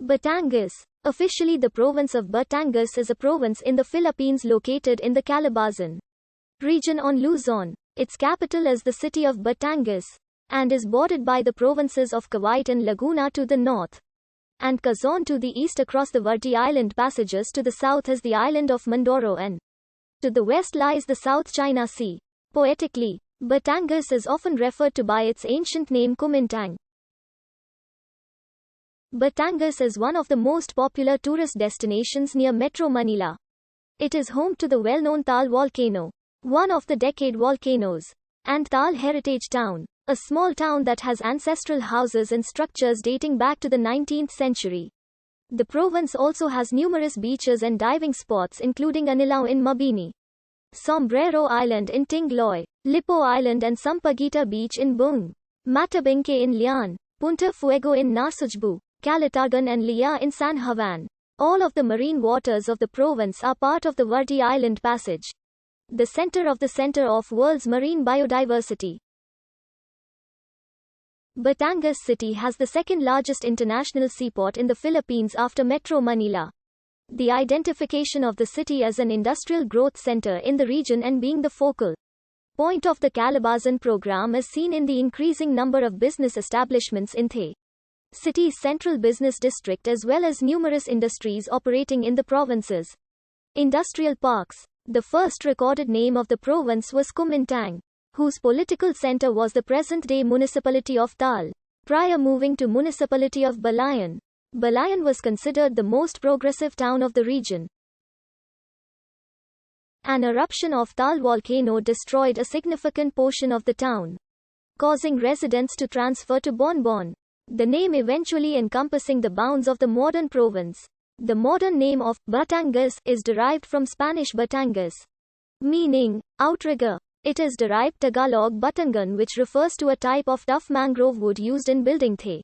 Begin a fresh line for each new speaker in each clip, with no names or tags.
Batangas. Officially, the province of Batangas is a province in the Philippines located in the Calabarzon region on Luzon. Its capital is the city of Batangas, and is bordered by the provinces of Cavite and Laguna to the north, and Quezon to the east. Across the Verde Island passages to the south is the island of Mindoro, and to the west lies the South China Sea. Poetically, Batangas is often referred to by its ancient name Kumintang. Batangas is one of the most popular tourist destinations near Metro Manila. It is home to the well-known Taal volcano, one of the decade volcanoes, and Taal Heritage Town, a small town that has ancestral houses and structures dating back to the 19th century. The province also has numerous beaches and diving spots, including Anilao in Mabini, Sombrero Island in Tingloy, Lipo Island and Sampaguita Beach in Bung, Matabingke in Lian, Punta Fuego in Narsujbu, Calatagan and Lia in San Juan. All of the marine waters of the province are part of the Verde Island Passage, the center of world's marine biodiversity. Batangas City has the second largest international seaport in the Philippines after Metro Manila. The identification of the city as an industrial growth center in the region and being the focal point of the Calabarzon program is seen in the increasing number of business establishments in the city's central business district, as well as numerous industries operating in the province's industrial parks. The first recorded name of the province was Kumintang, whose political center was the present-day municipality of Taal. Prior moving to municipality of Balayan, Balayan was considered the most progressive town of the region. An eruption of Taal volcano destroyed a significant portion of the town, causing residents to transfer to Bonbon, the name eventually encompassing the bounds of the modern province. The modern name of Batangas is derived from Spanish Batangas, meaning outrigger. It is derived Tagalog Batangan, which refers to a type of tough mangrove wood used in building the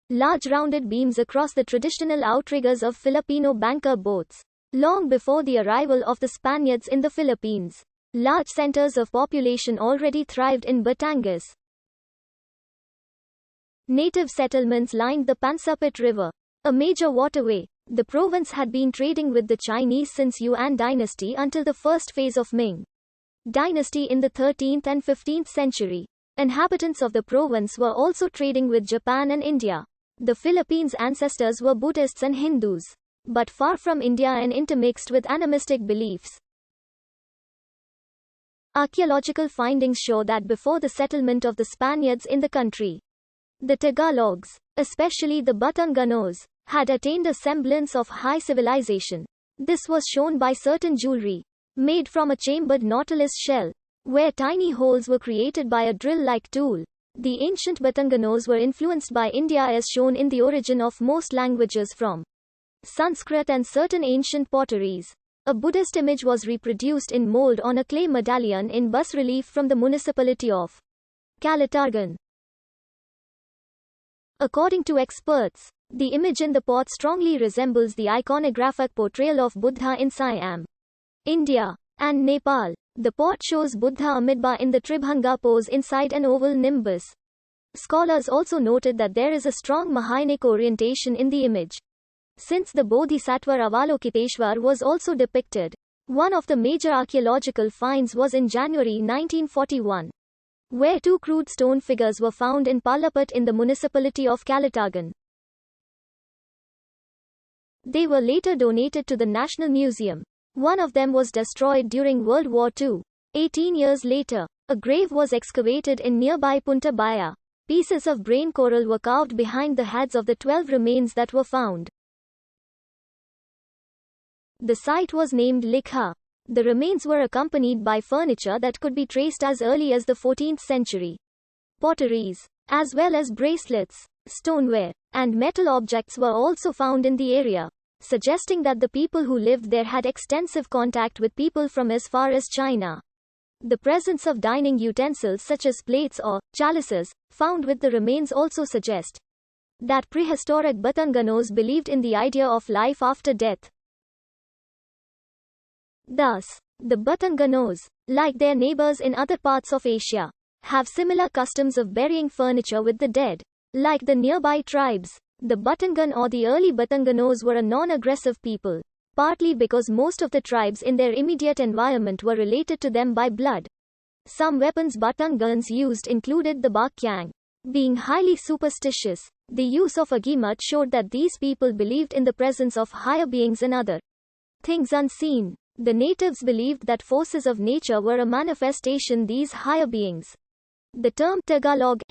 large rounded beams across the traditional outriggers of Filipino banker boats. Long before the arrival of the Spaniards in the Philippines, large centers of population already thrived in Batangas. Native settlements lined the Pansapit River, a major waterway. The province had been trading with the Chinese since Yuan dynasty until the first phase of Ming dynasty in the 13th and 15th century. Inhabitants of the province were also trading with Japan and India. The Philippines' ancestors were Buddhists and Hindus, but far from India and intermixed with animistic beliefs. Archaeological findings show that before the settlement of the Spaniards in the country, the Tagalogs, especially the Batanganos, had attained a semblance of high civilization. This was shown by certain jewelry, made from a chambered nautilus shell, where tiny holes were created by a drill-like tool. The ancient Batanganos were influenced by India, as shown in the origin of most languages from Sanskrit and certain ancient potteries. A Buddhist image was reproduced in mold on a clay medallion in bas-relief from the municipality of Calatagan. According to experts, the image in the pot strongly resembles the iconographic portrayal of Buddha in Siam, India, and Nepal. The pot shows Buddha Amidba in the Tribhanga pose inside an oval nimbus. Scholars also noted that there is a strong Mahayanic orientation in the image, since the Bodhisattva Avalokiteshwar was also depicted. One of the major archaeological finds was in January 1941, where two crude stone figures were found in Palapat in the municipality of Calatagan. They were later donated to the National Museum. One of them was destroyed during World War II. 18 years later, a grave was excavated in nearby Punta Baya. Pieces of brain coral were carved behind the heads of the 12 remains that were found. The site was named Likha. The remains were accompanied by furniture that could be traced as early as the 14th century. Potteries, as well as bracelets, stoneware, and metal objects were also found in the area, suggesting that the people who lived there had extensive contact with people from as far as China. The presence of dining utensils such as plates or chalices, found with the remains also suggest that prehistoric Batanganos believed in the idea of life after death. Thus, the Batanganos, like their neighbors in other parts of Asia, have similar customs of burying furniture with the dead. Like the nearby tribes, The Batangan or the early Batanganos were a non-aggressive people, partly because most of the tribes in their immediate environment were related to them by blood. Some weapons Batangans used included the bakyang. Being highly superstitious, the use of agimat showed that these people believed in the presence of higher beings and other things unseen. The natives believed that forces of nature were a manifestation these higher beings. The term Tagalog,